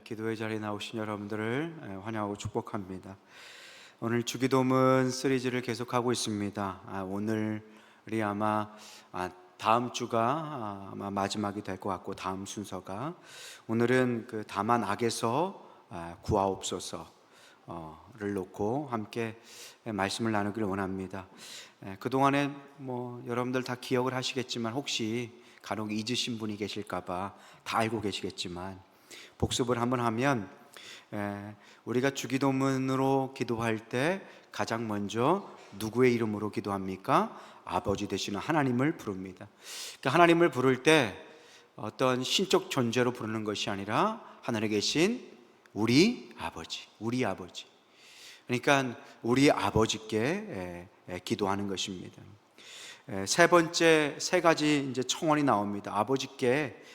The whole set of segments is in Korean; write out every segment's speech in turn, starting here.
기도의 자리에 나오신 여러분들을 환영하고 축복합니다. 오늘 주기도문 시리즈를 계속하고 있습니다. 오늘이 아마 다음 주가 아마 마지막이 될 것 같고, 다음 순서가 오늘은 그 다만 악에서 구하옵소서를 놓고 함께 말씀을 나누기를 원합니다. 그동안에 여러분들 다 기억을 하시겠지만, 혹시 간혹 잊으신 분이 계실까봐 다 알고 계시겠지만 복습을 한번 하면, 우리가 주기도문으로 기도할 때 가장 먼저 누구의 이름으로 기도합니까? 아버지 되시는 하나님을 부릅니다. 그러니까 하나님을 부를 때 어떤 신적 존재로 부르는 것이 아니라 하늘에 계신 우리 아버지, 그러니까 우리 아버지께 기도하는 것입니다. 세 번째, 세 가지 이제 청원이 나옵니다.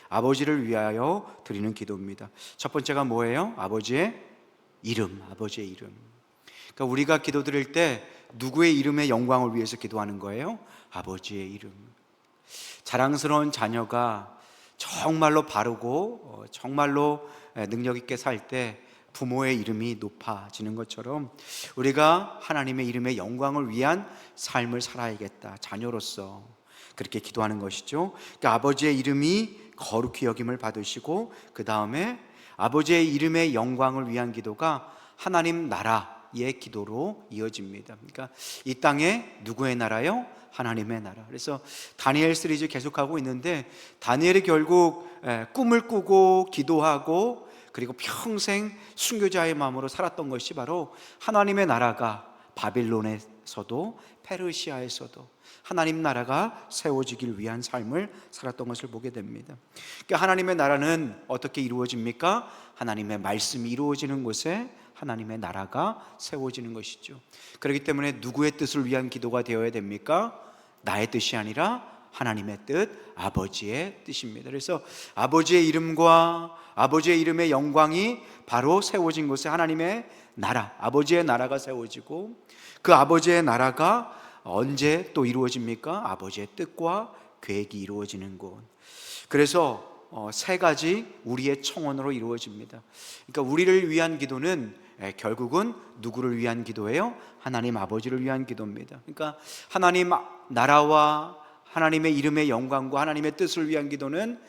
아버지를 위하여 드리는 기도입니다. 첫 번째가 뭐예요? 아버지의 이름. 그러니까 우리가 기도 드릴 때 누구의 이름의 영광을 위해서 기도하는 거예요? 아버지의 이름. 자랑스러운 자녀가 정말로 바르고 정말로 능력 있게 살 때 부모의 이름이 높아지는 것처럼, 우리가 하나님의 이름의 영광을 위한 삶을 살아야겠다, 자녀로서 그렇게 기도하는 것이죠. 그러니까 아버지의 이름이 거룩히 여김을 받으시고, 그 다음에 아버지의 이름의 영광을 위한 기도가 하나님 나라의 기도로 이어집니다. 그러니까 이 땅에 누구의 나라요? 하나님의 나라. 그래서 다니엘 시리즈 계속하고 있는데, 다니엘이 결국 꿈을 꾸고 기도하고 그리고 평생 순교자의 마음으로 살았던 것이 바로 하나님의 나라가 바빌론에서도 페르시아에서도 하나님 나라가 세워지길 위한 삶을 살았던 것을 보게 됩니다. 그러니까 하나님의 나라는 어떻게 이루어집니까? 하나님의 말씀이 이루어지는 곳에 하나님의 나라가 세워지는 것이죠. 그렇기 때문에 누구의 뜻을 위한 기도가 되어야 됩니까? 나의 뜻이 아니라 하나님의 뜻, 아버지의 뜻입니다. 그래서 아버지의 이름과 아버지의 이름의 영광이 바로 세워진 곳에 하나님의 나라, 아버지의 나라가 세워지고, 그 아버지의 나라가 언제 또 이루어집니까? 아버지의 뜻과 계획이 이루어지는 곳. 그래서 세 가지 우리의 청원으로 이루어집니다. 그러니까 우리를 위한 기도는 결국은 누구를 위한 기도예요? 하나님 아버지를 위한 기도입니다. 그러니까 하나님 나라와 하나님의 이름의 영광과 하나님의 뜻을 위한 기도는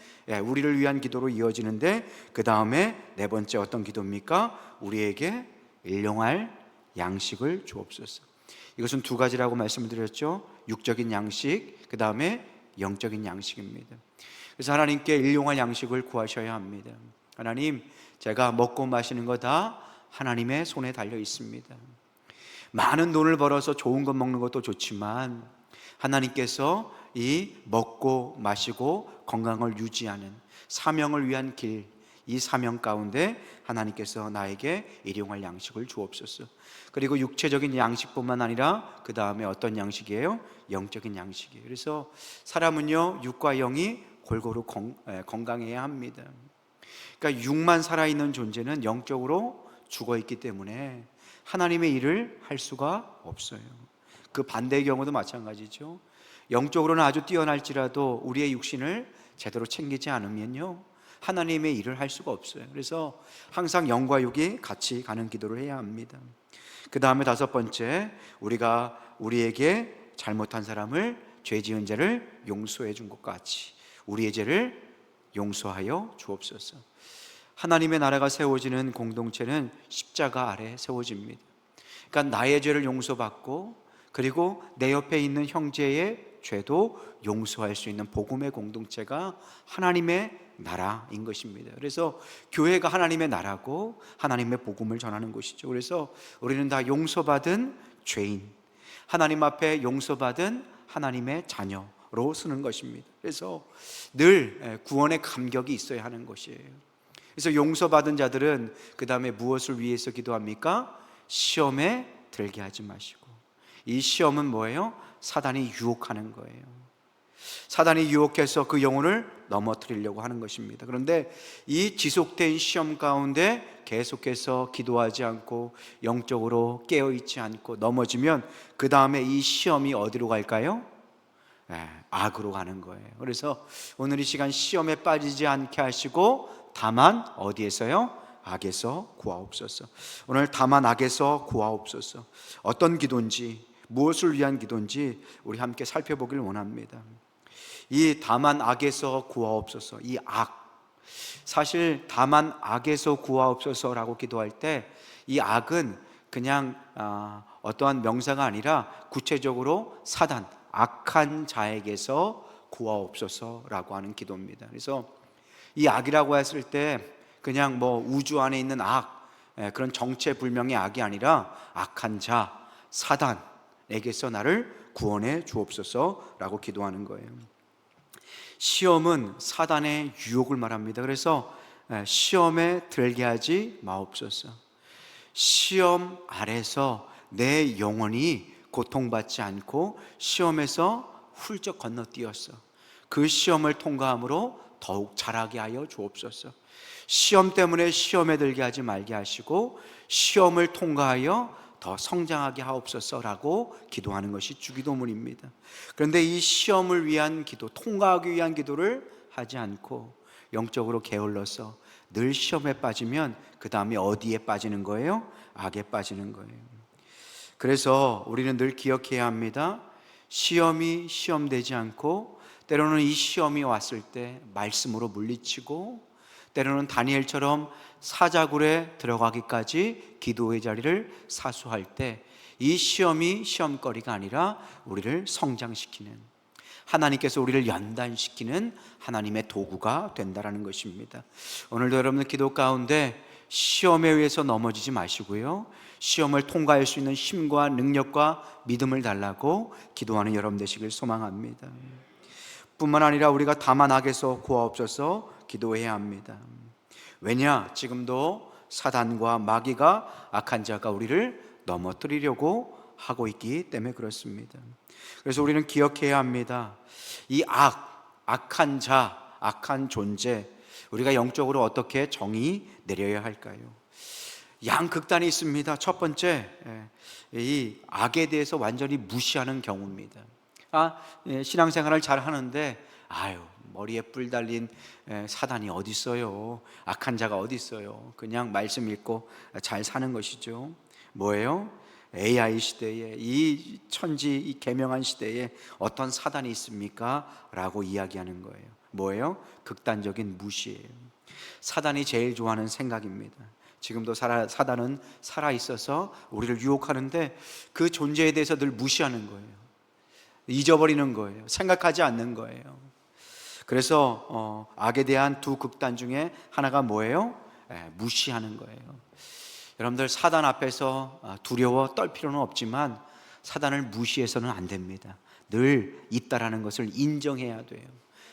우리를 위한 기도로 이어지는데, 그 다음에 네 번째 어떤 기도입니까? 우리에게 일용할 양식을 주옵소서. 이것은 두 가지라고 말씀을 드렸죠. 육적인 양식, 그 다음에 영적인 양식입니다. 그래서 하나님께 일용할 양식을 구하셔야 합니다. 하나님, 제가 먹고 마시는 거 다 하나님의 손에 달려 있습니다. 많은 돈을 벌어서 좋은 것 먹는 것도 좋지만, 하나님께서 이 먹고 마시고 건강을 유지하는 사명을 위한 길, 이 사명 가운데 하나님께서 나에게 일용할 양식을 주옵소서. 그리고 육체적인 양식뿐만 아니라 그 다음에 어떤 양식이에요? 영적인 양식이에요. 그래서 사람은요, 육과 영이 골고루 건강해야 합니다. 그러니까 육만 살아있는 존재는 영적으로 죽어있기 때문에 하나님의 일을 할 수가 없어요. 그 반대의 경우도 마찬가지죠. 영적으로는 아주 뛰어날지라도 우리의 육신을 제대로 챙기지 않으면요, 하나님의 일을 할 수가 없어요. 그래서 항상 영과 육이 같이 가는 기도를 해야 합니다. 그 다음에 다섯 번째, 우리가 우리에게 잘못한 사람을, 죄 지은 자를 용서해 준 것 같이 우리의 죄를 용서하여 주옵소서. 하나님의 나라가 세워지는 공동체는 십자가 아래 세워집니다. 그러니까 나의 죄를 용서받고, 그리고 내 옆에 있는 형제의 죄도 용서할 수 있는 복음의 공동체가 하나님의 나라인 것입니다. 그래서 교회가 하나님의 나라고 하나님의 복음을 전하는 곳이죠. 그래서 우리는 다 용서받은 죄인, 하나님 앞에 용서받은 하나님의 자녀로 쓰는 것입니다. 그래서 늘 구원의 감격이 있어야 하는 것이에요. 그래서 용서받은 자들은 그 다음에 무엇을 위해서 기도합니까? 시험에 들게 하지 마시고. 이 시험은 뭐예요? 사단이 유혹하는 거예요. 사단이 유혹해서 그 영혼을 넘어뜨리려고 하는 것입니다. 그런데 이 지속된 시험 가운데 계속해서 기도하지 않고 영적으로 깨어있지 않고 넘어지면 그 다음에 이 시험이 어디로 갈까요? 악으로 가는 거예요. 그래서 오늘 이 시간 시험에 빠지지 않게 하시고, 다만 어디에서요? 악에서 구하옵소서. 오늘 다만 악에서 구하옵소서. 어떤 기도인지, 무엇을 위한 기도인지 우리 함께 살펴보길 원합니다. 이 다만 악에서 구하옵소서, 이 악, 사실 다만 악에서 구하옵소서라고 기도할 때 이 악은 그냥 어떠한 명사가 아니라 구체적으로 사단, 악한 자에게서 구하옵소서라고 하는 기도입니다. 그래서 이 악이라고 했을 때 그냥 뭐 우주 안에 있는 악, 그런 정체불명의 악이 아니라 악한 자, 사단에게서 나를 구원해 주옵소서라고 기도하는 거예요. 시험은 사단의 유혹을 말합니다. 그래서 시험에 들게 하지 마옵소서. 시험 아래서 내 영혼이 고통받지 않고 시험에서 훌쩍 건너뛰었어. 그 시험을 통과함으로 더욱 자라게 하여 주옵소서. 시험 때문에 시험에 들게 하지 말게 하시고 시험을 통과하여 더 성장하게 하옵소서라고 기도하는 것이 주기도문입니다. 그런데 이 시험을 위한 기도, 통과하기 위한 기도를 하지 않고 영적으로 게을러서 늘 시험에 빠지면 그 다음에 어디에 빠지는 거예요? 악에 빠지는 거예요. 그래서 우리는 늘 기억해야 합니다. 시험이 시험되지 않고 때로는 이 시험이 왔을 때 말씀으로 물리치고 때로는 다니엘처럼 사자굴에 들어가기까지 기도의 자리를 사수할 때 이 시험이 시험거리가 아니라 우리를 성장시키는, 하나님께서 우리를 연단시키는 하나님의 도구가 된다는 것입니다. 오늘도 여러분들 기도 가운데 시험에 의해서 넘어지지 마시고요, 시험을 통과할 수 있는 힘과 능력과 믿음을 달라고 기도하는 여러분 되시길 소망합니다. 뿐만 아니라 우리가 다만 악에서 구하옵소서 기도해야 합니다. 왜냐? 지금도 사단과 마귀가, 악한 자가 우리를 넘어뜨리려고 하고 있기 때문에 그렇습니다. 그래서 우리는 기억해야 합니다. 이 악한 자, 악한 존재, 우리가 영적으로 어떻게 정의 내려야 할까요? 양극단이 있습니다. 첫 번째, 이 악에 대해서 완전히 무시하는 경우입니다. 신앙생활을 잘 하는데 머리에 뿔 달린 사단이 어디 있어요? 악한 자가 어디 있어요? 그냥 말씀 읽고 잘 사는 것이죠. 뭐예요? AI 시대에, 이 천지, 이 계명한 시대에 어떤 사단이 있습니까? 라고 이야기하는 거예요. 뭐예요? 극단적인 무시예요. 사단이 제일 좋아하는 생각입니다. 지금도 사단은 살아있어서 우리를 유혹하는데 그 존재에 대해서 늘 무시하는 거예요. 잊어버리는 거예요. 생각하지 않는 거예요. 그래서 악에 대한 두 극단 중에 하나가 뭐예요? 무시하는 거예요. 여러분들 사단 앞에서 두려워 떨 필요는 없지만 사단을 무시해서는 안 됩니다. 늘 있다라는 것을 인정해야 돼요.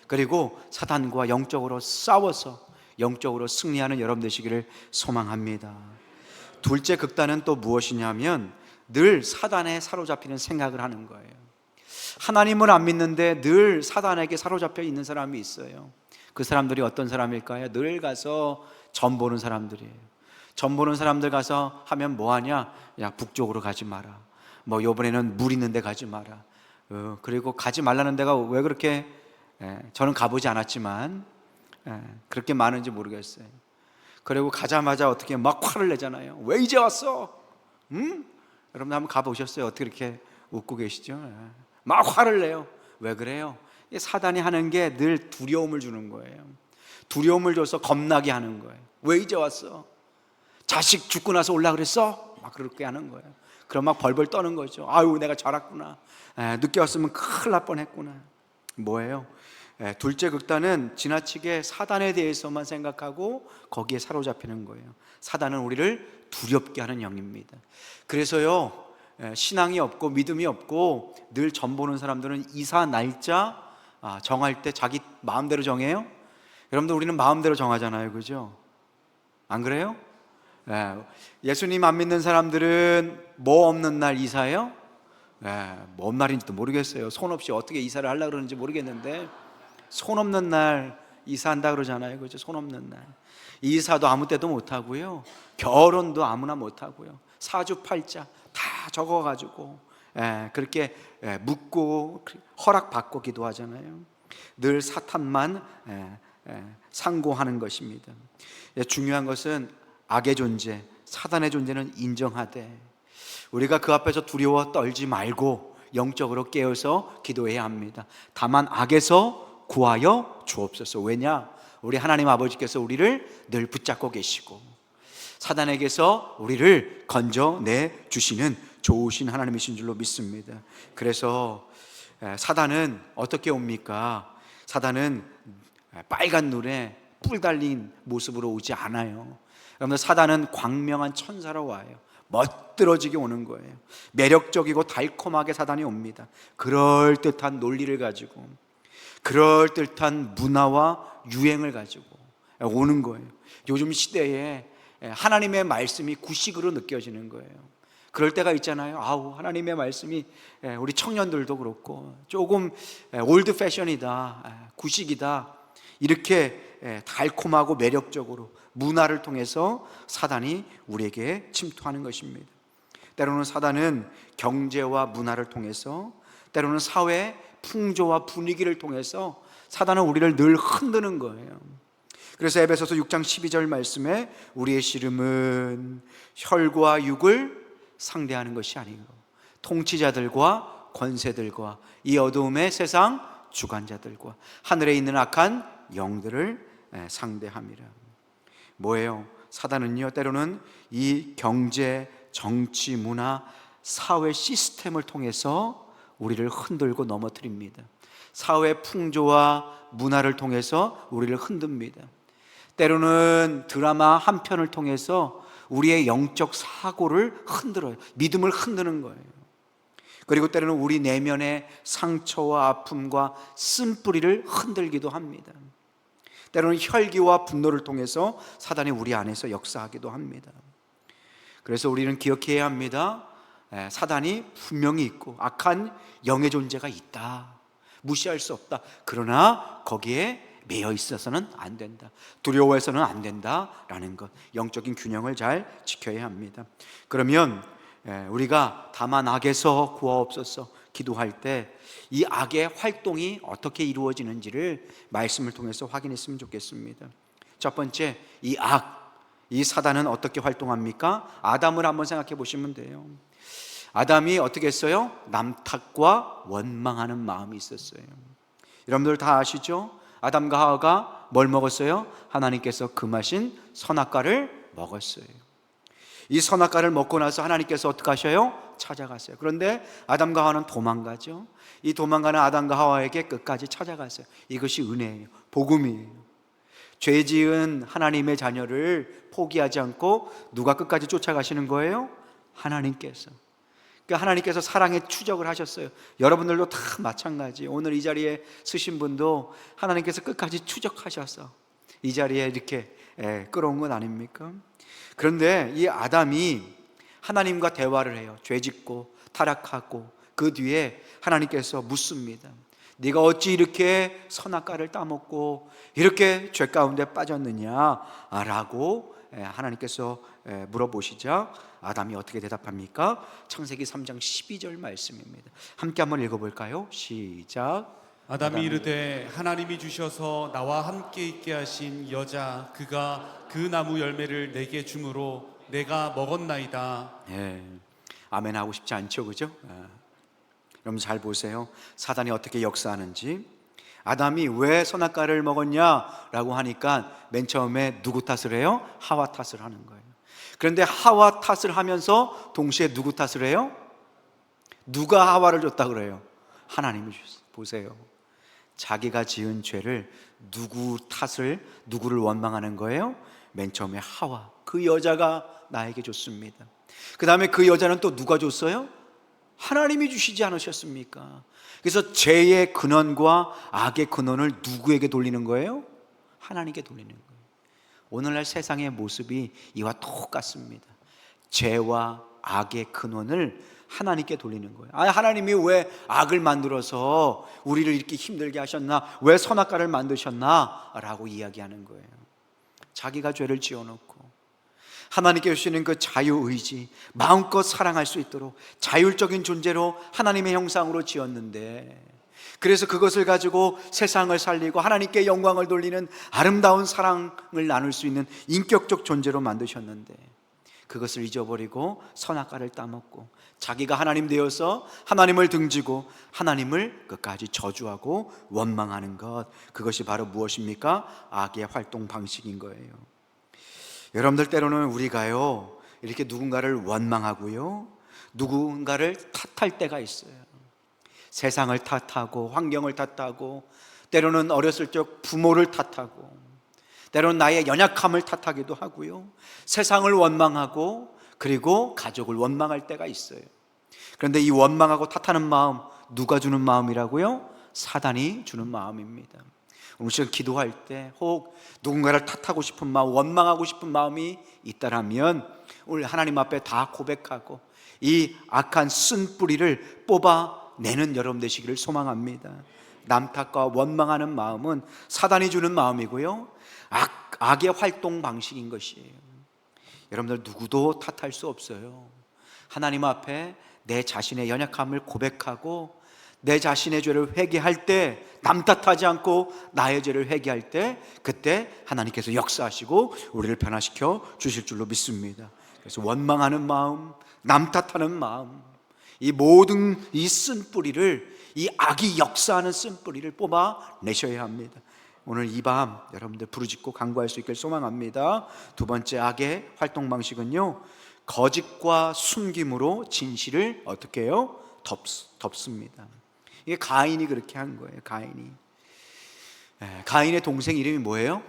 그리고 사단과 영적으로 싸워서 영적으로 승리하는 여러분 되시기를 소망합니다. 둘째 극단은 또 무엇이냐면 늘 사단에 사로잡히는 생각을 하는 거예요. 하나님을 안 믿는데 늘 사단에게 사로잡혀 있는 사람이 있어요. 그 사람들이 어떤 사람일까요? 늘 가서 점 보는 사람들이에요. 점 보는 사람들 가서 하면 뭐하냐? 야, 북쪽으로 가지 마라. 뭐 이번에는 물 있는 데 가지 마라. 그리고 가지 말라는 데가 왜 그렇게 저는 가보지 않았지만 그렇게 많은지 모르겠어요. 그리고 가자마자 어떻게 막 화를 내잖아요. 왜 이제 왔어? 여러분 한번 가보셨어요? 어떻게 이렇게 웃고 계시죠? 막 화를 내요. 왜 그래요? 사단이 하는 게 늘 두려움을 주는 거예요. 두려움을 줘서 겁나게 하는 거예요. 왜 이제 왔어? 자식 죽고 나서 올라 그랬어? 막 그렇게 하는 거예요. 그럼 막 벌벌 떠는 거죠. 아유, 내가 잘했구나. 늦게 왔으면 큰일 날 뻔했구나. 뭐예요? 둘째 극단은 지나치게 사단에 대해서만 생각하고 거기에 사로잡히는 거예요. 사단은 우리를 두렵게 하는 영입니다. 그래서요, 신앙이 없고 믿음이 없고 늘 점 보는 사람들은 이사 날짜 정할 때 자기 마음대로 정해요. 여러분들 우리는 마음대로 정하잖아요, 그죠? 안 그래요? 예수님 안 믿는 사람들은 뭐 없는 날 이사해요? 뭔 날인지도 모르겠어요. 손 없이 어떻게 이사를 하려고 그러는지 모르겠는데 손 없는 날 이사한다 그러잖아요, 그죠? 손 없는 날 이사도 아무 때도 못하고요, 결혼도 아무나 못하고요, 사주팔자 다 적어가지고 그렇게 묻고 허락받고 기도하잖아요. 늘 사탄만 상고하는 것입니다. 중요한 것은 악의 존재, 사단의 존재는 인정하되 우리가 그 앞에서 두려워 떨지 말고 영적으로 깨어서 기도해야 합니다. 다만 악에서 구하여 주옵소서. 왜냐? 우리 하나님 아버지께서 우리를 늘 붙잡고 계시고 사단에게서 우리를 건져내 주시는 좋으신 하나님이신 줄로 믿습니다. 그래서 사단은 어떻게 옵니까? 사단은 빨간 눈에 뿔 달린 모습으로 오지 않아요. 여러분들, 사단은 광명한 천사로 와요. 멋들어지게 오는 거예요. 매력적이고 달콤하게 사단이 옵니다. 그럴듯한 논리를 가지고, 그럴듯한 문화와 유행을 가지고 오는 거예요. 요즘 시대에 하나님의 말씀이 구식으로 느껴지는 거예요. 그럴 때가 있잖아요. 아우, 하나님의 말씀이 우리 청년들도 그렇고 조금 올드 패션이다, 구식이다, 이렇게 달콤하고 매력적으로 문화를 통해서 사단이 우리에게 침투하는 것입니다. 때로는 사단은 경제와 문화를 통해서, 때로는 사회 풍조와 분위기를 통해서 사단은 우리를 늘 흔드는 거예요. 그래서 에베소서 6장 12절 말씀에 우리의 씨름은 혈과 육을 상대하는 것이 아니고 통치자들과 권세들과 이 어두움의 세상 주관자들과 하늘에 있는 악한 영들을 상대함이라. 뭐예요? 사단은요, 때로는 이 경제, 정치, 문화, 사회 시스템을 통해서 우리를 흔들고 넘어뜨립니다. 사회 풍조와 문화를 통해서 우리를 흔듭니다. 때로는 드라마 한 편을 통해서 우리의 영적 사고를 흔들어요. 믿음을 흔드는 거예요. 그리고 때로는 우리 내면의 상처와 아픔과 쓴뿌리를 흔들기도 합니다. 때로는 혈기와 분노를 통해서 사단이 우리 안에서 역사하기도 합니다. 그래서 우리는 기억해야 합니다. 사단이 분명히 있고 악한 영의 존재가 있다, 무시할 수 없다. 그러나 거기에 매여 있어서는 안 된다, 두려워해서는 안 된다라는 것, 영적인 균형을 잘 지켜야 합니다. 그러면 우리가 다만 악에서 구하옵소서 기도할 때 이 악의 활동이 어떻게 이루어지는지를 말씀을 통해서 확인했으면 좋겠습니다. 첫 번째, 이 악, 이 사단은 어떻게 활동합니까? 아담을 한번 생각해 보시면 돼요. 아담이 어떻게 했어요? 남탓과 원망하는 마음이 있었어요. 여러분들 다 아시죠? 아담과 하와가 뭘 먹었어요? 하나님께서 금하신 선악과를 먹었어요. 이 선악과를 먹고 나서 하나님께서 어떻게 하셔요? 찾아갔어요. 그런데 아담과 하와는 도망가죠. 이 도망가는 아담과 하와에게 끝까지 찾아갔어요. 이것이 은혜예요. 복음이에요. 죄 지은 하나님의 자녀를 포기하지 않고 누가 끝까지 쫓아가시는 거예요? 하나님께서. 그러니까 하나님께서 사랑의 추적을 하셨어요. 여러분들도 다 마찬가지. 오늘 이 자리에 서신 분도 하나님께서 끝까지 추적하셔서 이 자리에 이렇게 끌어온 건 아닙니까? 그런데 이 아담이 하나님과 대화를 해요. 죄짓고 타락하고 그 뒤에 하나님께서 묻습니다. 네가 어찌 이렇게 선악과를 따먹고 이렇게 죄 가운데 빠졌느냐라고 하나님께서 물어보시자 아담이 어떻게 대답합니까? 창세기 3장 12절 말씀입니다. 함께 한번 읽어볼까요? 시작. 아담이 이르되 하나님이 주셔서 나와 함께 있게 하신 여자 그가 그 나무 열매를 내게 주므로 내가 먹었나이다. 아멘 하고 싶지 않죠, 그죠? 여러분 잘 보세요. 사단이 어떻게 역사하는지. 아담이 왜 선악과를 먹었냐라고 하니까 맨 처음에 누구 탓을 해요? 하와 탓을 하는 거예요. 그런데 하와 탓을 하면서 동시에 누구 탓을 해요? 누가 하와를 줬다 그래요? 하나님이 주셨어요. 보세요. 자기가 지은 죄를 누구를 원망하는 거예요? 맨 처음에 하와, 그 여자가 나에게 줬습니다. 그 다음에 그 여자는 또 누가 줬어요? 하나님이 주시지 않으셨습니까? 그래서 죄의 근원과 악의 근원을 누구에게 돌리는 거예요? 하나님께 돌리는 거예요. 오늘날 세상의 모습이 이와 똑같습니다. 죄와 악의 근원을 하나님께 돌리는 거예요. 하나님이 왜 악을 만들어서 우리를 이렇게 힘들게 하셨나? 왜 선악과를 만드셨나? 라고 이야기하는 거예요. 자기가 죄를 지어놓고 하나님께 주시는 그 자유의지, 마음껏 사랑할 수 있도록 자율적인 존재로 하나님의 형상으로 지었는데 그래서 그것을 가지고 세상을 살리고 하나님께 영광을 돌리는 아름다운 사랑을 나눌 수 있는 인격적 존재로 만드셨는데, 그것을 잊어버리고 선악과를 따먹고 자기가 하나님 되어서 하나님을 등지고 하나님을 끝까지 저주하고 원망하는 것, 그것이 바로 무엇입니까? 악의 활동 방식인 거예요. 여러분들, 때로는 우리가요 이렇게 누군가를 원망하고요 누군가를 탓할 때가 있어요. 세상을 탓하고 환경을 탓하고, 때로는 어렸을 적 부모를 탓하고, 때로는 나의 연약함을 탓하기도 하고요, 세상을 원망하고 그리고 가족을 원망할 때가 있어요. 그런데 이 원망하고 탓하는 마음, 누가 주는 마음이라고요? 사단이 주는 마음입니다. 오늘 시간 기도할 때 혹 누군가를 탓하고 싶은 마음, 원망하고 싶은 마음이 있다라면 오늘 하나님 앞에 다 고백하고 이 악한 쓴뿌리를 뽑아내는 여러분 되시기를 소망합니다. 남 탓과 원망하는 마음은 사단이 주는 마음이고요, 악의 활동 방식인 것이에요. 여러분들, 누구도 탓할 수 없어요. 하나님 앞에 내 자신의 연약함을 고백하고 내 자신의 죄를 회개할 때, 남 탓하지 않고 나의 죄를 회개할 때, 그때 하나님께서 역사하시고 우리를 변화시켜 주실 줄로 믿습니다. 그래서 원망하는 마음, 남 탓하는 마음, 이 모든 이 쓴뿌리를, 이 악이 역사하는 쓴뿌리를 뽑아내셔야 합니다. 오늘 이 밤 여러분들 부르짖고 간구할 수 있길 소망합니다. 두 번째 악의 활동 방식은요, 거짓과 숨김으로 진실을 어떻게 해요? 덮습니다. 이게 가인이 그렇게 한 거예요. 가인의 동생 이름이 뭐예요?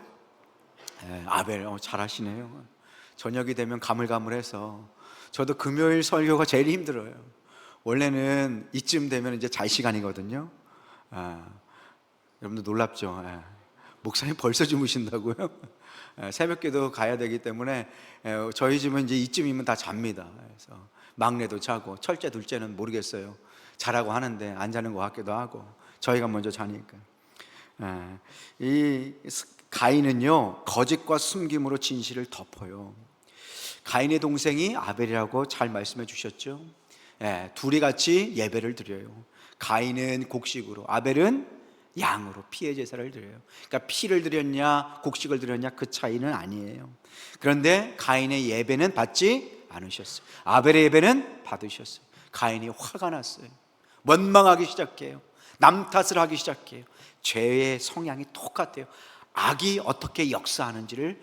아벨. 잘하시네요. 저녁이 되면 가물가물해서 저도 금요일 설교가 제일 힘들어요. 원래는 이쯤 되면 이제 잘 시간이거든요. 여러분들 놀랍죠? 목사님 벌써 주무신다고요? 새벽기도 가야 되기 때문에 저희 집은 이제 이쯤이면 다 잡니다. 그래서 막내도 자고, 첫째, 둘째는 모르겠어요. 자라고 하는데 안 자는 것 같기도 하고, 저희가 먼저 자니까. 이 가인은요, 거짓과 숨김으로 진실을 덮어요. 가인의 동생이 아벨이라고 잘 말씀해 주셨죠. 둘이 같이 예배를 드려요. 가인은 곡식으로, 아벨은 양으로 피의 제사를 드려요. 그러니까 피를 드렸냐 곡식을 드렸냐 그 차이는 아니에요. 그런데 가인의 예배는 받지 않으셨어요. 아벨의 예배는 받으셨어요. 가인이 화가 났어요. 원망하기 시작해요. 남 탓을 하기 시작해요. 죄의 성향이 똑같아요. 악이 어떻게 역사하는지를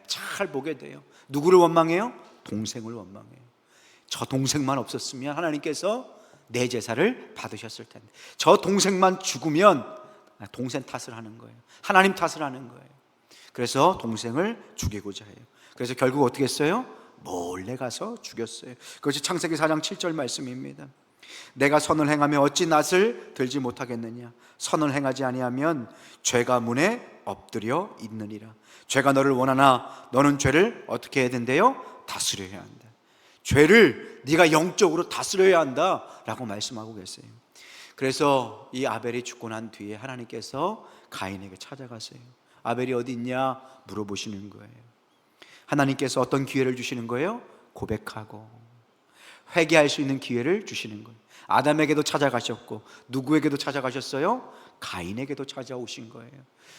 잘 보게 돼요. 누구를 원망해요? 동생을 원망해요. 저 동생만 없었으면 하나님께서 내 제사를 받으셨을 텐데, 저 동생만 죽으면 동생 탓을 하는 거예요. 하나님 탓을 하는 거예요. 그래서 동생을 죽이고자 해요. 그래서 결국 어떻게 했어요? 몰래 가서 죽였어요. 그것이 창세기 4장 7절 말씀입니다. 내가 선을 행하며 어찌 낯을 들지 못하겠느냐? 선을 행하지 아니하면 죄가 문에 엎드려 있느니라. 죄가 너를 원하나 너는 죄를 어떻게 해야 된대요? 다스려야 한다. 죄를 네가 영적으로 다스려야 한다라고 말씀하고 계세요. 그래서 이 아벨이 죽고 난 뒤에 하나님께서 가인에게 찾아가세요. 아벨이 어디 있냐 물어보시는 거예요. 하나님께서 어떤 기회를 주시는 거예요? 고백하고 회개할 수 있는 기회를 주시는 거예요. 아담에게도 찾아가셨고 누구에게도 찾아가셨어요? 가인에게도 찾아오신 거예요.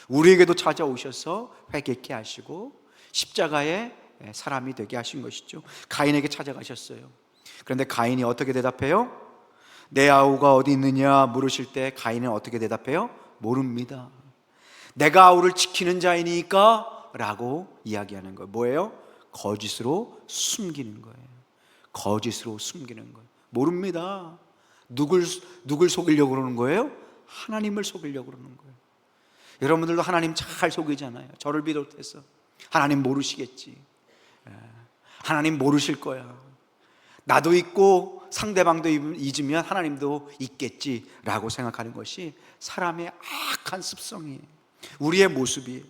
우리에게도 찾아오셔서 회개케 하시고 십자가의 사람이 되게 하신 것이죠. 가인에게 찾아가셨어요. 그런데 가인이 어떻게 대답해요? 내 아우가 어디 있느냐 물으실 때 가인은 어떻게 대답해요? 모릅니다. 내가 아우를 지키는 자이니까 라고 이야기하는 거예요. 뭐예요? 거짓으로 숨기는 거예요. 거짓으로 숨기는 거예요. 모릅니다. 누굴 속이려고 그러는 거예요? 하나님을 속이려고 그러는 거예요. 여러분들도 하나님 잘 속이잖아요. 저를 비롯해서 하나님 모르시겠지, 하나님 모르실 거야, 나도 있고 상대방도 잊으면 하나님도 있겠지라고 생각하는 것이 사람의 악한 습성이에요. 우리의 모습이에요.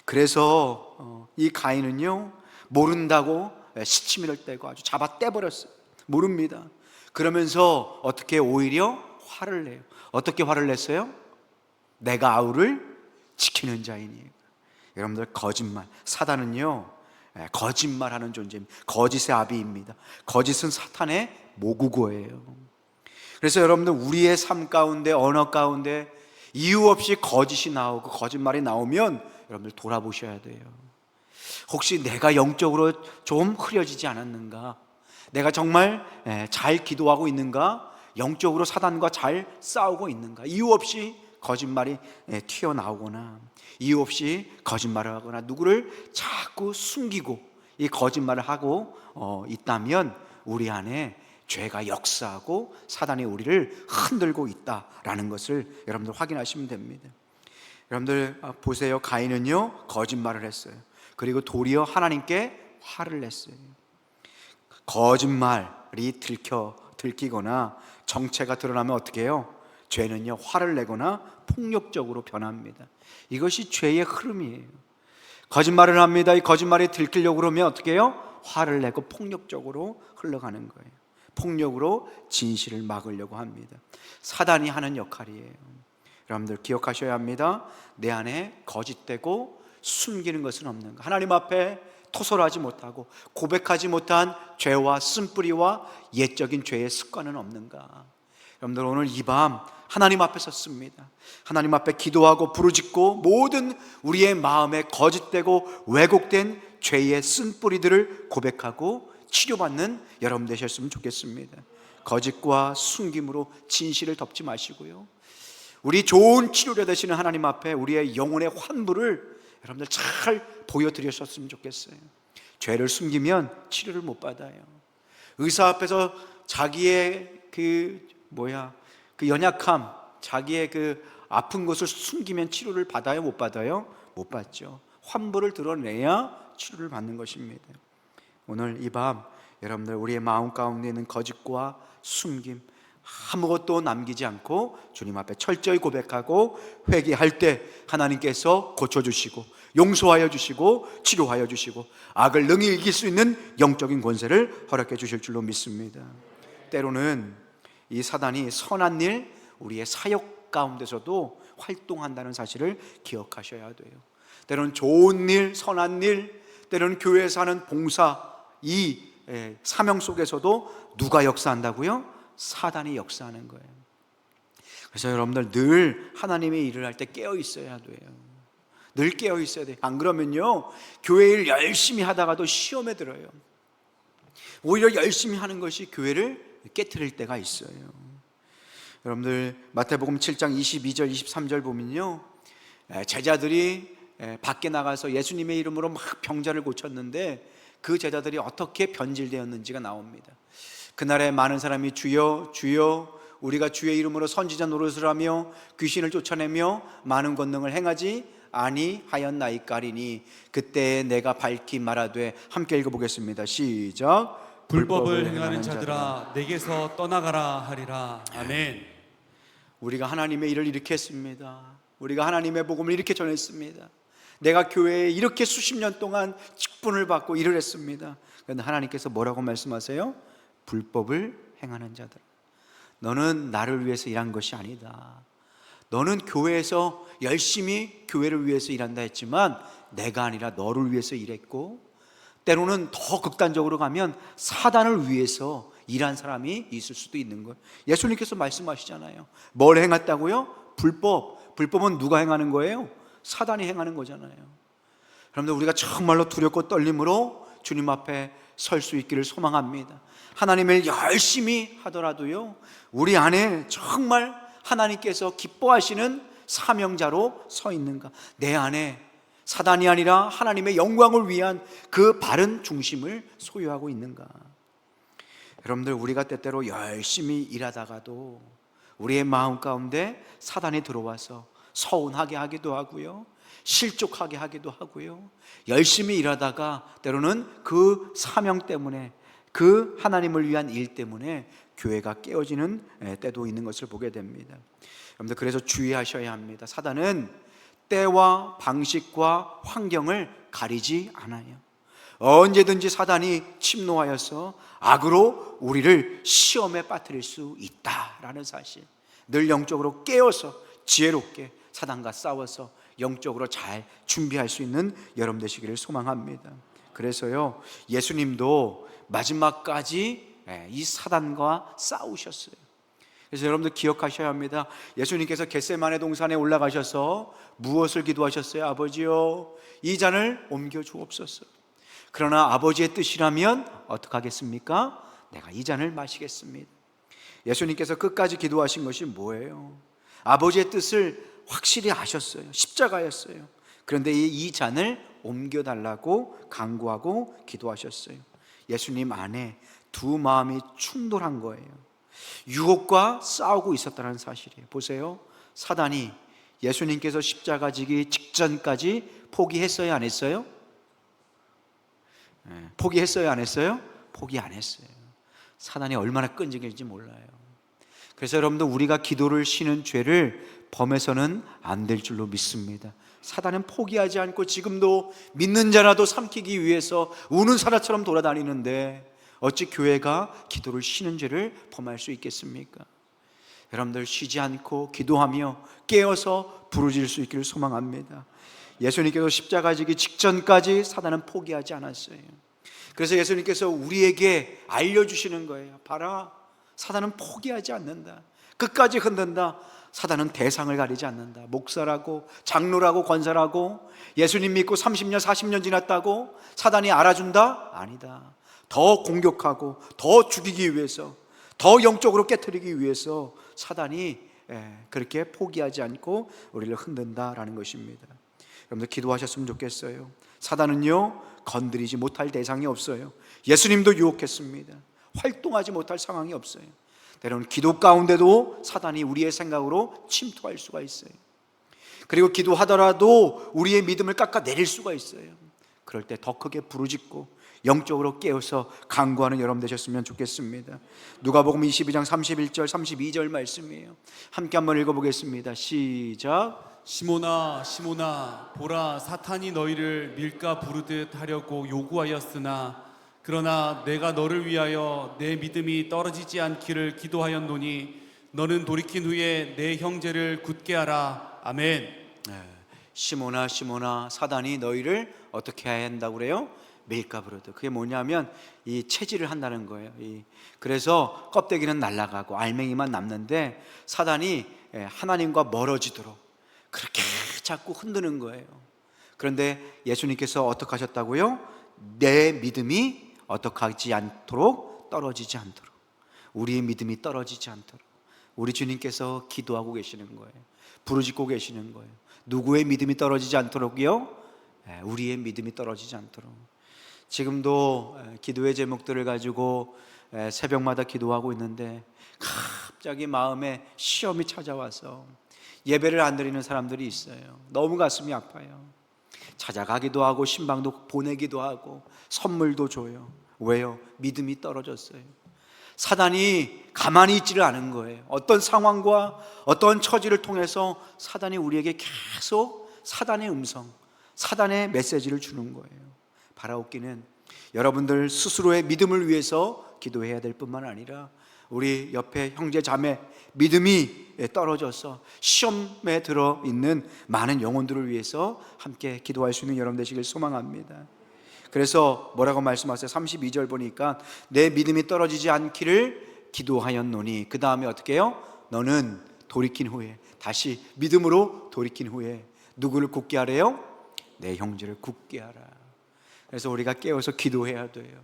그래서 이 가인은요, 모른다고 시치미를 떼고 아주 잡아 떼버렸어요. 모릅니다. 그러면서 어떻게 오히려 화를 내요. 어떻게 화를 냈어요? 내가 아우를 지키는 자이니. 여러분들, 거짓말, 사단은요 거짓말하는 존재입니다. 거짓의 아비입니다. 거짓은 사탄의 모국어예요. 그래서 여러분들 우리의 삶 가운데, 언어 가운데 이유 없이 거짓이 나오고 거짓말이 나오면 여러분들 돌아보셔야 돼요. 혹시 내가 영적으로 좀 흐려지지 않았는가? 내가 정말 잘 기도하고 있는가? 영적으로 사단과 잘 싸우고 있는가? 이유 없이 거짓말이 튀어나오거나 이유 없이 거짓말을 하거나 누구를 자꾸 숨기고 이 거짓말을 하고 있다면 우리 안에 죄가 역사하고 사단이 우리를 흔들고 있다라는 것을 여러분들 확인하시면 됩니다. 여러분들 보세요. 가인은요 거짓말을 했어요. 그리고 도리어 하나님께 화를 냈어요. 거짓말이 들키거나 정체가 드러나면 어떻게 해요? 죄는요 화를 내거나 폭력적으로 변합니다. 이것이 죄의 흐름이에요. 거짓말을 합니다. 이 거짓말이 들키려고 그러면 어떻게 해요? 화를 내고 폭력적으로 흘러가는 거예요. 폭력으로 진실을 막으려고 합니다. 사단이 하는 역할이에요. 여러분들 기억하셔야 합니다. 내 안에 거짓되고 숨기는 것은 없는가? 하나님 앞에 토설하지 못하고 고백하지 못한 죄와 쓴뿌리와 옛적인 죄의 습관은 없는가? 여러분들 오늘 이 밤 하나님 앞에 섰습니다. 하나님 앞에 기도하고 부르짖고 모든 우리의 마음에 거짓되고 왜곡된 죄의 쓴뿌리들을 고백하고 치료받는 여러분 되셨으면 좋겠습니다. 거짓과 숨김으로 진실을 덮지 마시고요, 우리 좋은 치료자 되시는 하나님 앞에 우리의 영혼의 환부를 여러분들 잘 보여드렸었으면 좋겠어요. 죄를 숨기면 치료를 못 받아요. 의사 앞에서 자기의 그 연약함, 자기의 그 아픈 것을 숨기면 치료를 받아요? 못 받아요? 못 받죠. 환부를 드러내야 치료를 받는 것입니다. 오늘 이 밤 여러분들 우리의 마음 가운데 있는 거짓과 숨김 아무것도 남기지 않고 주님 앞에 철저히 고백하고 회개할 때 하나님께서 고쳐주시고 용서하여 주시고 치료하여 주시고 악을 능히 이길 수 있는 영적인 권세를 허락해 주실 줄로 믿습니다. 때로는 이 사단이 선한 일, 우리의 사역 가운데서도 활동한다는 사실을 기억하셔야 돼요. 때로는 좋은 일, 선한 일, 때로는 교회에서 하는 봉사, 이 사명 속에서도 누가 역사한다고요? 사단이 역사하는 거예요. 그래서 여러분들 늘 하나님의 일을 할 때 깨어 있어야 돼요. 늘 깨어 있어야 돼요. 안 그러면요 교회 일 열심히 하다가도 시험에 들어요. 오히려 열심히 하는 것이 교회를 깨트릴 때가 있어요. 여러분들 마태복음 7장 22절 23절 보면요, 제자들이 밖에 나가서 예수님의 이름으로 막 병자를 고쳤는데 그 제자들이 어떻게 변질되었는지가 나옵니다. 그날에 많은 사람이 주여 주여 우리가 주의 이름으로 선지자 노릇을 하며 귀신을 쫓아내며 많은 권능을 행하지 아니하였나이까리니 그때 내가 밝히 말하되, 함께 읽어보겠습니다. 시작. 불법을 행하는 자들아 내게서 떠나가라 하리라. 아멘. 우리가 하나님의 일을 이렇게 했습니다. 우리가 하나님의 복음을 이렇게 전했습니다. 내가 교회에 이렇게 수십 년 동안 직분을 받고 일을 했습니다. 그런데 하나님께서 뭐라고 말씀하세요? 불법을 행하는 자들, 너는 나를 위해서 일한 것이 아니다. 너는 교회에서 열심히 교회를 위해서 일한다 했지만 내가 아니라 너를 위해서 일했고, 때로는 더 극단적으로 가면 사단을 위해서 일한 사람이 있을 수도 있는 거예요. 예수님께서 말씀하시잖아요. 뭘 행했다고요? 불법은 누가 행하는 거예요? 사단이 행하는 거잖아요. 여러분들 우리가 정말로 두렵고 떨림으로 주님 앞에 설 수 있기를 소망합니다. 하나님을 열심히 하더라도요, 우리 안에 정말 하나님께서 기뻐하시는 사명자로 서 있는가? 내 안에 사단이 아니라 하나님의 영광을 위한 그 바른 중심을 소유하고 있는가? 여러분들 우리가 때때로 열심히 일하다가도 우리의 마음 가운데 사단이 들어와서 서운하게 하기도 하고요, 실족하게 하기도 하고요, 열심히 일하다가 때로는 그 사명 때문에, 그 하나님을 위한 일 때문에 교회가 깨어지는 때도 있는 것을 보게 됩니다. 여러분들 그래서 주의하셔야 합니다. 사단은 때와 방식과 환경을 가리지 않아요. 언제든지 사단이 침노하여서 악으로 우리를 시험에 빠뜨릴 수 있다라는 사실, 늘 영적으로 깨어서 지혜롭게 사단과 싸워서 영적으로 잘 준비할 수 있는 여러분 되시기를 소망합니다. 그래서요, 예수님도 마지막까지 이 사단과 싸우셨어요. 그래서 여러분들 기억하셔야 합니다. 예수님께서 겟세마네 동산에 올라가셔서 무엇을 기도하셨어요? 아버지요, 이 잔을 옮겨 주옵소서. 그러나 아버지의 뜻이라면 어떻게 하겠습니까? 내가 이 잔을 마시겠습니다. 예수님께서 끝까지 기도하신 것이 뭐예요? 아버지의 뜻을 확실히 아셨어요. 십자가였어요. 그런데 이 잔을 옮겨달라고 간구하고 기도하셨어요. 예수님 안에 두 마음이 충돌한 거예요. 유혹과 싸우고 있었다는 사실이에요. 보세요. 사단이 예수님께서 십자가 지기 직전까지 포기했어요, 안 했어요? 포기했어요, 안 했어요? 포기 안 했어요. 사단이 얼마나 끈질긴지 몰라요. 그래서 여러분들, 우리가 기도를 쉬는 죄를 범해서는 안 될 줄로 믿습니다. 사단은 포기하지 않고 지금도 믿는 자라도 삼키기 위해서 우는 사람처럼 돌아다니는데 어찌 교회가 기도를 쉬는 죄를 범할 수 있겠습니까? 여러분들, 쉬지 않고 기도하며 깨어서 부르짖을 수 있기를 소망합니다. 예수님께서 십자가 지기 직전까지 사단은 포기하지 않았어요. 그래서 예수님께서 우리에게 알려주시는 거예요. 봐라, 사단은 포기하지 않는다. 끝까지 흔든다. 사단은 대상을 가리지 않는다. 목사라고, 장로라고, 권사라고, 예수님 믿고 30년 40년 지났다고 사단이 알아준다? 아니다. 더 공격하고 더 죽이기 위해서, 더 영적으로 깨트리기 위해서 사단이 그렇게 포기하지 않고 우리를 흔든다라는 것입니다. 여러분들, 기도하셨으면 좋겠어요. 사단은요, 건드리지 못할 대상이 없어요. 예수님도 유혹했습니다. 활동하지 못할 상황이 없어요. 때로는 기도 가운데도 사단이 우리의 생각으로 침투할 수가 있어요. 그리고 기도하더라도 우리의 믿음을 깎아내릴 수가 있어요. 그럴 때 더 크게 부르짖고 영적으로 깨어서 간구하는 여러분 되셨으면 좋겠습니다. 누가복음 22장 31절 32절 말씀이에요. 함께 한번 읽어보겠습니다. 시작. 시몬아, 시몬아, 보라, 사탄이 너희를 밀가 부르듯 하려고 요구하였으나 그러나 내가 너를 위하여 내 믿음이 떨어지지 않기를 기도하였노니 너는 돌이킨 후에 내 형제를 굳게 하라. 아멘. 시몬아, 시몬아, 사단이 너희를 어떻게 해야 한다고 그래요? 밀가 부르듯. 그게 뭐냐면 이 체질을 한다는 거예요. 그래서 껍데기는 날아가고 알맹이만 남는데 사단이 하나님과 멀어지도록 그렇게 자꾸 흔드는 거예요. 그런데 예수님께서 어떻게 하셨다고요? 내 믿음이 어떻게 하지 않도록, 떨어지지 않도록, 우리의 믿음이 떨어지지 않도록 우리 주님께서 기도하고 계시는 거예요. 부르짖고 계시는 거예요. 누구의 믿음이 떨어지지 않도록이요? 우리의 믿음이 떨어지지 않도록. 지금도 기도의 제목들을 가지고 새벽마다 기도하고 있는데 갑자기 마음에 시험이 찾아와서 예배를 안 드리는 사람들이 있어요. 너무 가슴이 아파요. 찾아가기도 하고 신방도 보내기도 하고 선물도 줘요. 왜요? 믿음이 떨어졌어요. 사단이 가만히 있지를 않은 거예요. 어떤 상황과 어떤 처지를 통해서 사단이 우리에게 계속 사단의 음성, 사단의 메시지를 주는 거예요. 바라옵기는 여러분들 스스로의 믿음을 위해서 기도해야 될 뿐만 아니라 우리 옆에 형제 자매 믿음이 떨어져서 시험에 들어있는 많은 영혼들을 위해서 함께 기도할 수 있는 여러분 되시길 소망합니다. 그래서 뭐라고 말씀하세요? 32절 보니까 내 믿음이 떨어지지 않기를 기도하였노니, 그 다음에 어떻게 해요? 너는 돌이킨 후에, 다시 믿음으로 돌이킨 후에 누구를 굳게 하래요? 내 형제를 굳게 하라. 그래서 우리가 깨어서 기도해야 돼요.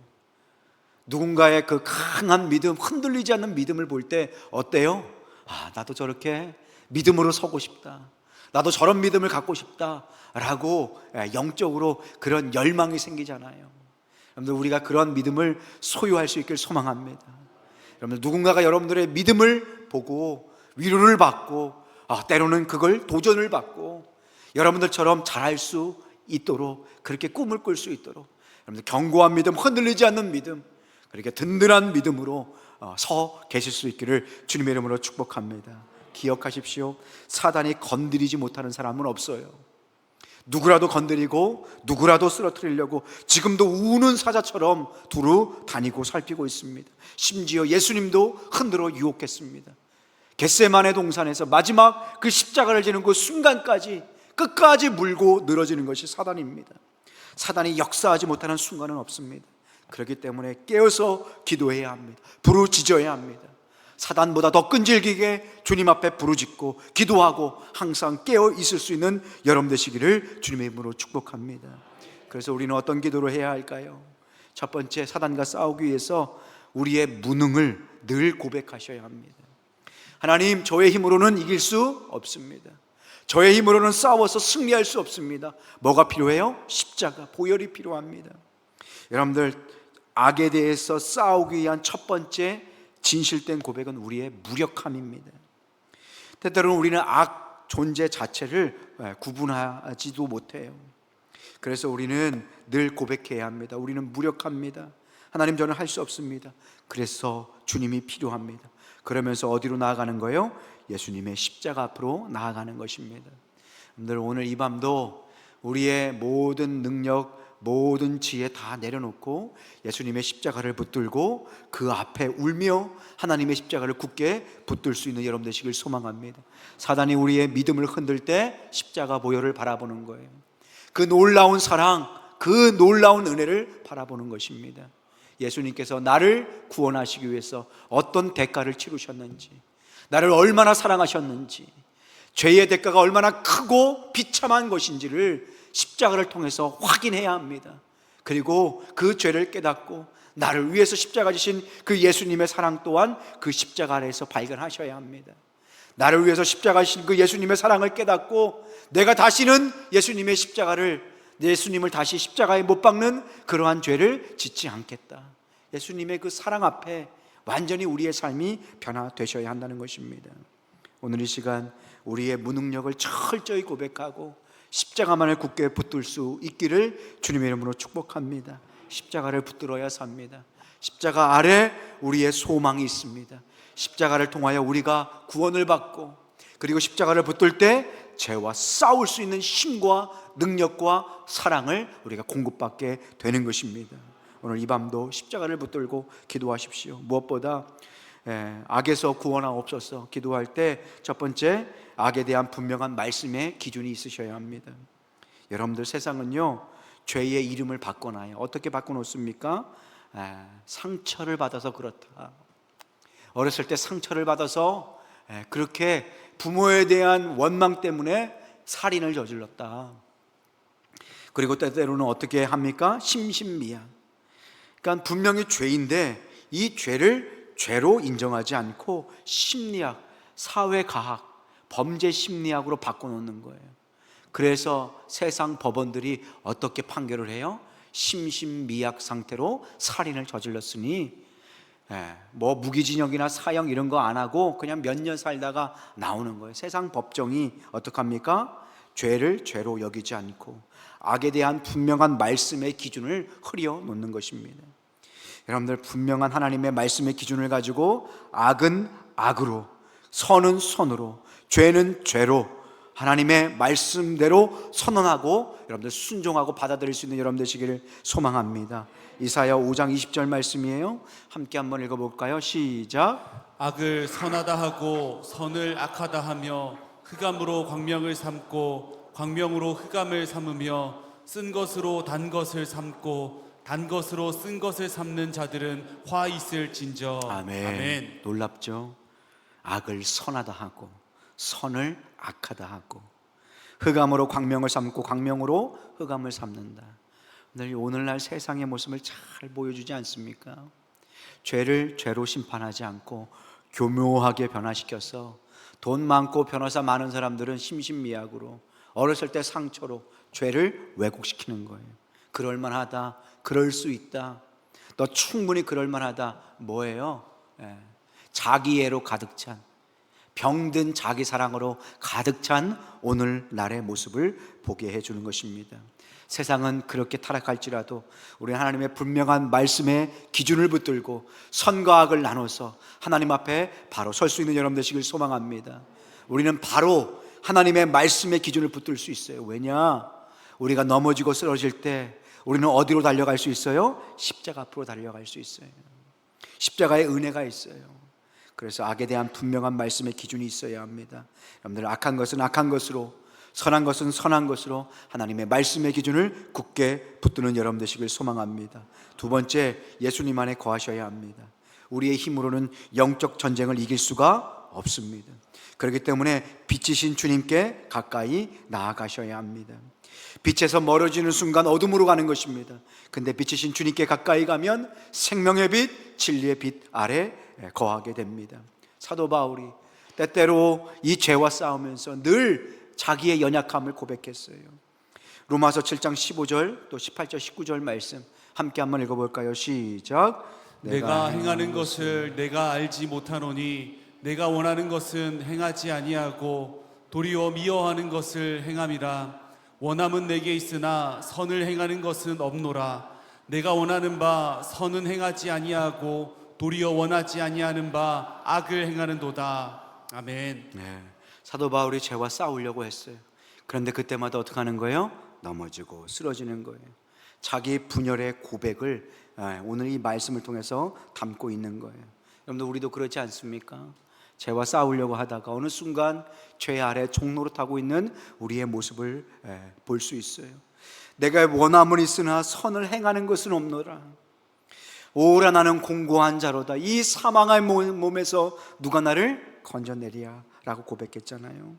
누군가의 그 강한 믿음, 흔들리지 않는 믿음을 볼 때 어때요? 나도 저렇게 믿음으로 서고 싶다, 나도 저런 믿음을 갖고 싶다 라고 영적으로 그런 열망이 생기잖아요. 여러분들, 우리가 그런 믿음을 소유할 수 있길 소망합니다. 여러분들, 누군가가 여러분들의 믿음을 보고 위로를 받고 때로는 그걸 도전을 받고 여러분들처럼 잘할 수 있도록, 그렇게 꿈을 꿀 수 있도록 여러분들 견고한 믿음, 흔들리지 않는 믿음, 그렇게 든든한 믿음으로 서 계실 수 있기를 주님의 이름으로 축복합니다. 기억하십시오. 사단이 건드리지 못하는 사람은 없어요. 누구라도 건드리고 누구라도 쓰러뜨리려고 지금도 우는 사자처럼 두루 다니고 살피고 있습니다. 심지어 예수님도 흔들어 유혹했습니다. 겟세마네 동산에서 마지막 그 십자가를 지는 그 순간까지 끝까지 물고 늘어지는 것이 사단입니다. 사단이 역사하지 못하는 순간은 없습니다. 그렇기 때문에 깨어서 기도해야 합니다. 부르짖어야 합니다. 사단보다 더 끈질기게 주님 앞에 부르짖고 기도하고 항상 깨어 있을 수 있는 여러분 되시기를 주님의 이름으로 축복합니다. 그래서 우리는 어떤 기도를 해야 할까요? 첫 번째, 사단과 싸우기 위해서 우리의 무능을 늘 고백하셔야 합니다. 하나님, 저의 힘으로는 이길 수 없습니다. 저의 힘으로는 싸워서 승리할 수 없습니다. 뭐가 필요해요? 십자가, 보혈이 필요합니다. 여러분들, 악에 대해서 싸우기 위한 첫 번째 진실된 고백은 우리의 무력함입니다. 때때로는 우리는 악 존재 자체를 구분하지도 못해요. 그래서 우리는 늘 고백해야 합니다. 우리는 무력합니다. 하나님, 저는 할 수 없습니다. 그래서 주님이 필요합니다. 그러면서 어디로 나아가는 거예요? 예수님의 십자가 앞으로 나아가는 것입니다. 여러분들, 오늘 이 밤도 우리의 모든 능력, 모든 지혜 다 내려놓고 예수님의 십자가를 붙들고 그 앞에 울며 하나님의 십자가를 굳게 붙들 수 있는 여러분 되시길 소망합니다. 사단이 우리의 믿음을 흔들 때 십자가 보혈을 바라보는 거예요. 그 놀라운 사랑, 그 놀라운 은혜를 바라보는 것입니다. 예수님께서 나를 구원하시기 위해서 어떤 대가를 치르셨는지, 나를 얼마나 사랑하셨는지, 죄의 대가가 얼마나 크고 비참한 것인지를 십자가를 통해서 확인해야 합니다. 그리고 그 죄를 깨닫고 나를 위해서 십자가 지신 그 예수님의 사랑 또한 그 십자가 아래에서 발견하셔야 합니다. 나를 위해서 십자가 지신 그 예수님의 사랑을 깨닫고 내가 다시는 예수님을 다시 십자가에 못 박는 그러한 죄를 짓지 않겠다. 예수님의 그 사랑 앞에 완전히 우리의 삶이 변화되셔야 한다는 것입니다. 오늘 이 시간 우리의 무능력을 철저히 고백하고 십자가만을 굳게 붙들 수 있기를 주님의 이름으로 축복합니다. 십자가를 붙들어야 삽니다. 십자가 아래 우리의 소망이 있습니다. 십자가를 통하여 우리가 구원을 받고, 그리고 십자가를 붙들 때 죄와 싸울 수 있는 힘과 능력과 사랑을 우리가 공급받게 되는 것입니다. 오늘 이 밤도 십자가를 붙들고 기도하십시오. 무엇보다 악에서 구원하옵소서 기도할 때 첫 번째, 악에 대한 분명한 말씀의 기준이 있으셔야 합니다. 여러분들, 세상은요 죄의 이름을 바꿔놔요. 어떻게 바꿔놓습니까? 상처를 받아서 그렇다. 어렸을 때 상처를 받아서 그렇게 부모에 대한 원망 때문에 살인을 저질렀다. 그리고 때때로는 어떻게 합니까? 심신미약. 그러니까 분명히 죄인데 이 죄를 죄로 인정하지 않고 심리학, 사회과학, 범죄 심리학으로 바꿔놓는 거예요. 그래서 세상 법원들이 어떻게 판결을 해요? 심신미약 상태로 살인을 저질렀으니 뭐 무기징역이나 사형 이런 거 안 하고 그냥 몇 년 살다가 나오는 거예요. 세상 법정이 어떡합니까? 죄를 죄로 여기지 않고 악에 대한 분명한 말씀의 기준을 흐려 놓는 것입니다. 여러분들, 분명한 하나님의 말씀의 기준을 가지고 악은 악으로, 선은 선으로, 죄는 죄로 하나님의 말씀대로 선언하고 여러분들 순종하고 받아들일 수 있는 여러분 되시기를 소망합니다. 이사야 5장 20절 말씀이에요. 함께 한번 읽어볼까요? 시작. 악을 선하다 하고 선을 악하다 하며 흑암으로 광명을 삼고 광명으로 흑암을 삼으며 쓴 것으로 단 것을 삼고 단 것으로 쓴 것을 삼는 자들은 화 있을진저. 아멘. 놀랍죠? 악을 선하다 하고 선을 악하다 하고 흑암으로 광명을 삼고 광명으로 흑암을 삼는다. 오늘날 세상의 모습을 잘 보여주지 않습니까? 죄를 죄로 심판하지 않고 교묘하게 변화시켜서 돈 많고 변호사 많은 사람들은 심신미약으로 어렸을 때 상처로 죄를 왜곡시키는 거예요. 그럴만하다, 그럴 수 있다, 너 충분히 그럴만하다. 뭐예요? 자기애로 가득 찬, 병든 자기 사랑으로 가득 찬 오늘날의 모습을 보게 해주는 것입니다. 세상은 그렇게 타락할지라도 우리 하나님의 분명한 말씀의 기준을 붙들고 선과 악을 나눠서 하나님 앞에 바로 설 수 있는 여러분 되시길 소망합니다. 우리는 바로 하나님의 말씀의 기준을 붙들 수 있어요. 왜냐? 우리가 넘어지고 쓰러질 때 우리는 어디로 달려갈 수 있어요? 십자가 앞으로 달려갈 수 있어요. 십자가의 은혜가 있어요. 그래서 악에 대한 분명한 말씀의 기준이 있어야 합니다. 여러분들, 악한 것은 악한 것으로, 선한 것은 선한 것으로 하나님의 말씀의 기준을 굳게 붙드는 여러분 되시길 소망합니다. 두 번째, 예수님 안에 거하셔야 합니다. 우리의 힘으로는 영적 전쟁을 이길 수가 없습니다. 그렇기 때문에 빛이신 주님께 가까이 나아가셔야 합니다. 빛에서 멀어지는 순간 어둠으로 가는 것입니다. 근데 빛이신 주님께 가까이 가면 생명의 빛, 진리의 빛 아래 거하게 됩니다. 사도 바울이 때때로 이 죄와 싸우면서 늘 자기의 연약함을 고백했어요. 로마서 7장 15절 또 18절 19절 말씀 함께 한번 읽어볼까요? 시작. 내가 행하는 것을 내가 알지 못하노니 내가 원하는 것은 행하지 아니하고 도리어 미워하는 것을 행함이라. 원함은 내게 있으나 선을 행하는 것은 없노라. 내가 원하는 바 선은 행하지 아니하고 도리어 원하지 아니하는 바 악을 행하는도다. 아멘. 네, 사도 바울이 죄와 싸우려고 했어요. 그런데 그때마다 어떻게 하는 거예요? 넘어지고 쓰러지는 거예요. 자기 분열의 고백을 오늘 이 말씀을 통해서 담고 있는 거예요. 여러분들 우리도 그렇지 않습니까? 죄와 싸우려고 하다가 어느 순간 죄 아래 종노릇하고 있는 우리의 모습을 볼 수 있어요. 내가 원함은 있으나 선을 행하는 것은 없노라. 오라 나는 공고한 자로다. 이 사망의 몸에서 누가 나를 건져내리야 라고 고백했잖아요.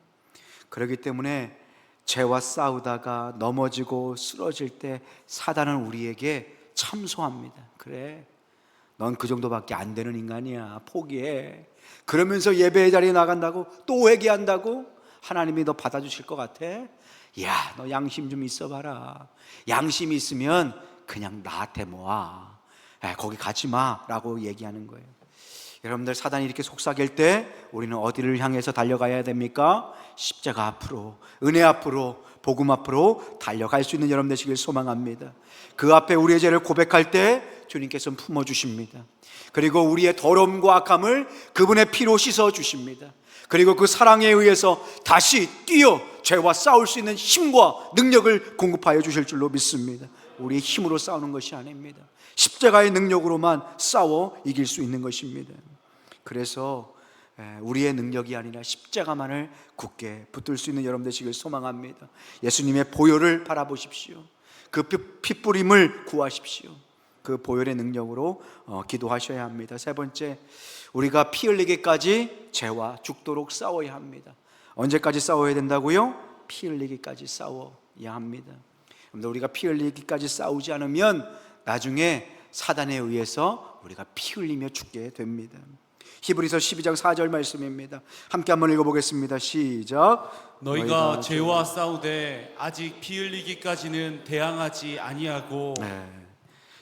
그렇기 때문에 죄와 싸우다가 넘어지고 쓰러질 때 사단은 우리에게 참소합니다. 그래, 넌 그 정도밖에 안 되는 인간이야, 포기해. 그러면서 예배의 자리에 나간다고 또 회개한다고? 하나님이 너 받아주실 것 같아? 야, 너 양심 좀 있어봐라. 양심이 있으면 그냥 나한테 모아. 거기 가지 마 라고 얘기하는 거예요. 여러분들 사단이 이렇게 속삭일 때 우리는 어디를 향해서 달려가야 됩니까? 십자가 앞으로, 은혜 앞으로, 복음 앞으로 달려갈 수 있는 여러분 되시길 소망합니다. 그 앞에 우리의 죄를 고백할 때 주님께서는 품어주십니다. 그리고 우리의 더러움과 악함을 그분의 피로 씻어주십니다. 그리고 그 사랑에 의해서 다시 뛰어 죄와 싸울 수 있는 힘과 능력을 공급하여 주실 줄로 믿습니다. 우리의 힘으로 싸우는 것이 아닙니다. 십자가의 능력으로만 싸워 이길 수 있는 것입니다. 그래서 우리의 능력이 아니라 십자가만을 굳게 붙들 수 있는 여러분 되시길 소망합니다. 예수님의 보혈을 바라보십시오. 그 핏부림을 구하십시오. 그 보혈의 능력으로 기도하셔야 합니다. 세 번째, 우리가 피 흘리기까지 죄와 죽도록 싸워야 합니다. 언제까지 싸워야 된다고요? 피 흘리기까지 싸워야 합니다. 우리가 피 흘리기까지 싸우지 않으면 나중에 사단에 의해서 우리가 피 흘리며 죽게 됩니다. 히브리서 12장 4절 말씀입니다. 함께 한번 읽어보겠습니다. 시작. 너희가 죄와 싸우되 아직 피 흘리기까지는 대항하지 아니하고.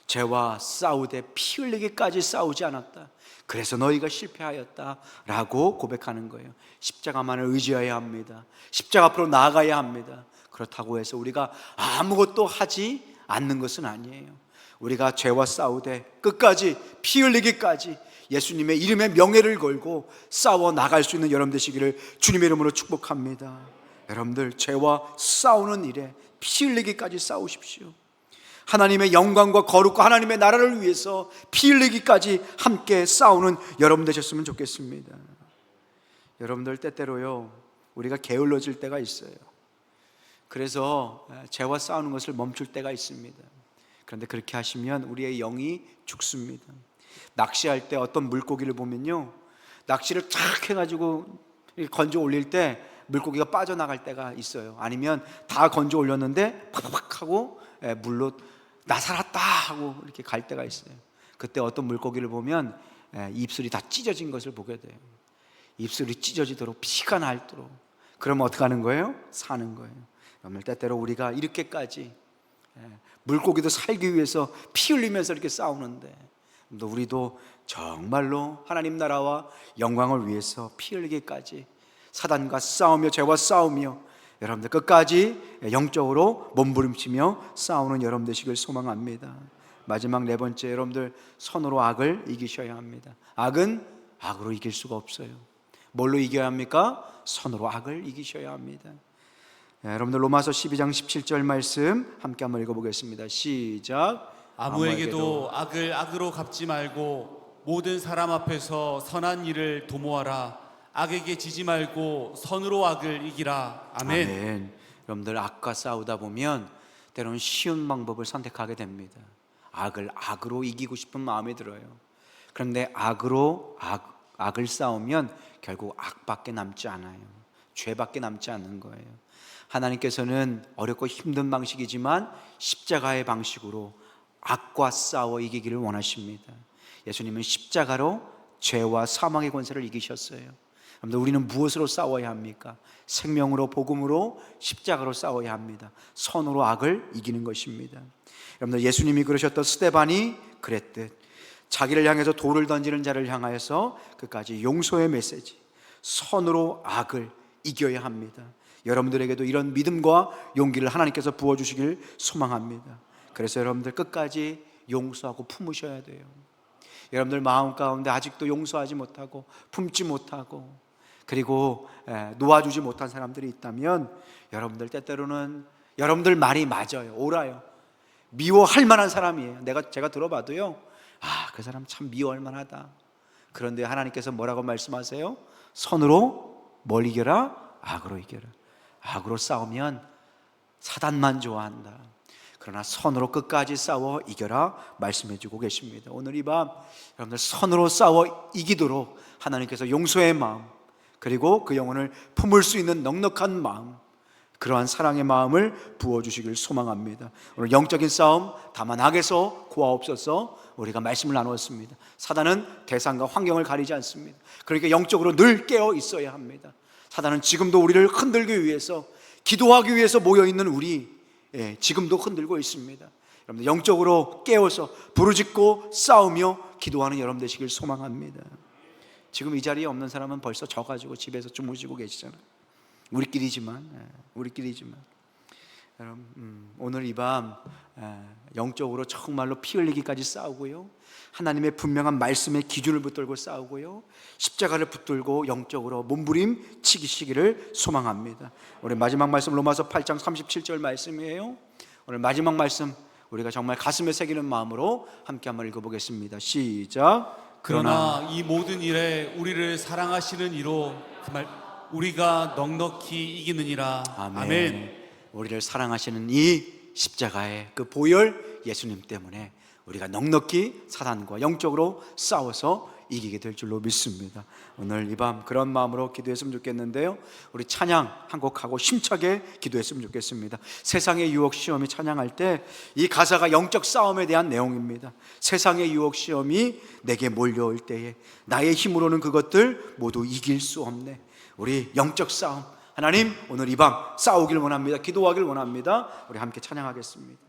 죄와 싸우되 피 흘리기까지 싸우지 않았다. 그래서 너희가 실패하였다 라고 고백하는 거예요. 십자가만을 의지해야 합니다. 십자가 앞으로 나아가야 합니다. 그렇다고 해서 우리가 아무것도 하지 않는 것은 아니에요. 우리가 죄와 싸우되 끝까지 피 흘리기까지 예수님의 이름의 명예를 걸고 싸워 나갈 수 있는 여러분 되시기를 주님의 이름으로 축복합니다. 여러분들 죄와 싸우는 일에 피 흘리기까지 싸우십시오. 하나님의 영광과 거룩과 하나님의 나라를 위해서 피 흘리기까지 함께 싸우는 여러분 되셨으면 좋겠습니다. 여러분들 때때로요 우리가 게을러질 때가 있어요. 그래서 죄와 싸우는 것을 멈출 때가 있습니다. 그런데 그렇게 하시면 우리의 영이 죽습니다. 낚시할 때 어떤 물고기를 보면요, 낚시를 탁 해가지고 건져 올릴 때 물고기가 빠져나갈 때가 있어요. 아니면 다 건져 올렸는데 팍팍 하고 물로 나 살았다 하고 이렇게 갈 때가 있어요. 그때 어떤 물고기를 보면 입술이 다 찢어진 것을 보게 돼요. 입술이 찢어지도록 피가 날도록. 그러면 어떻게 하는 거예요? 사는 거예요. 오늘 때때로 우리가 이렇게까지 물고기도 살기 위해서 피 흘리면서 이렇게 싸우는데 우리도 정말로 하나님 나라와 영광을 위해서 피 흘리기까지 사단과 싸우며 죄와 싸우며 여러분들 끝까지 영적으로 몸부림치며 싸우는 여러분 되시길 소망합니다. 마지막 네 번째, 여러분들 선으로 악을 이기셔야 합니다. 악은 악으로 이길 수가 없어요. 뭘로 이겨야 합니까? 선으로 악을 이기셔야 합니다. 여러분들 로마서 12장 17절 말씀 함께 한번 읽어보겠습니다. 시작. 아무에게도 악을 악으로 갚지 말고 모든 사람 앞에서 선한 일을 도모하라. 악에게 지지 말고 선으로 악을 이기라. 아멘. 아멘. 여러분들 악과 싸우다 보면 때로는 쉬운 방법을 선택하게 됩니다. 악을 악으로 이기고 싶은 마음이 들어요. 그런데 악을 싸우면 결국 악밖에 남지 않아요. 죄밖에 남지 않는 거예요. 하나님께서는 어렵고 힘든 방식이지만 십자가의 방식으로 악과 싸워 이기기를 원하십니다. 예수님은 십자가로 죄와 사망의 권세를 이기셨어요. 여러분들, 우리는 무엇으로 싸워야 합니까? 생명으로, 복음으로, 십자가로 싸워야 합니다. 선으로 악을 이기는 것입니다. 여러분들, 예수님이 그러셨던 스데반이 그랬듯 자기를 향해서 돌을 던지는 자를 향하여서 끝까지 용서의 메시지, 선으로 악을 이겨야 합니다. 여러분들에게도 이런 믿음과 용기를 하나님께서 부어주시길 소망합니다. 그래서 여러분들 끝까지 용서하고 품으셔야 돼요. 여러분들 마음 가운데 아직도 용서하지 못하고 품지 못하고 그리고 놓아주지 못한 사람들이 있다면 여러분들 때때로는 여러분들 말이 맞아요. 옳아요. 미워할 만한 사람이에요. 제가 들어봐도요, 그 사람 참 미워할 만하다. 그런데 하나님께서 뭐라고 말씀하세요? 선으로 뭘 이겨라? 악으로 이겨라. 악으로 싸우면 사단만 좋아한다. 그러나 선으로 끝까지 싸워 이겨라 말씀해주고 계십니다. 오늘 이 밤 여러분들 선으로 싸워 이기도록 하나님께서 용서의 마음, 그리고 그 영혼을 품을 수 있는 넉넉한 마음, 그러한 사랑의 마음을 부어주시길 소망합니다. 오늘 영적인 싸움 다만 악에서 구하옵소서. 우리가 말씀을 나누었습니다. 사단은 대상과 환경을 가리지 않습니다. 그러니까 영적으로 늘 깨어 있어야 합니다. 사단은 지금도 우리를 흔들기 위해서, 기도하기 위해서 모여있는 우리, 지금도 흔들고 있습니다. 여러분들 영적으로 깨어서 부르짖고 싸우며 기도하는 여러분 되시길 소망합니다. 지금 이 자리에 없는 사람은 벌써 져가지고 집에서 주무시고 계시잖아요. 우리끼리지만 여러분, 오늘 이 밤 영적으로 정말로 피 흘리기까지 싸우고요, 하나님의 분명한 말씀의 기준을 붙들고 싸우고요, 십자가를 붙들고 영적으로 몸부림 치기시기를 소망합니다. 우리 마지막 말씀 로마서 8장 37절 말씀이에요. 오늘 마지막 말씀 우리가 정말 가슴에 새기는 마음으로 함께 한번 읽어보겠습니다. 시작. 그러나 이 모든 일에 우리를 사랑하시는 이로 우리가 넉넉히 이기느니라. 아멘. 우리를 사랑하시는 이 십자가의 그 보혈 예수님 때문에 우리가 넉넉히 사단과 영적으로 싸워서 이기게 될 줄로 믿습니다. 오늘 이 밤 그런 마음으로 기도했으면 좋겠는데요, 우리 찬양 한 곡하고 힘차게 기도했으면 좋겠습니다. 세상의 유혹 시험이 찬양할 때 이 가사가 영적 싸움에 대한 내용입니다. 세상의 유혹 시험이 내게 몰려올 때에 나의 힘으로는 그것들 모두 이길 수 없네. 우리 영적 싸움, 하나님 오늘 이 밤 싸우길 원합니다. 기도하길 원합니다. 우리 함께 찬양하겠습니다.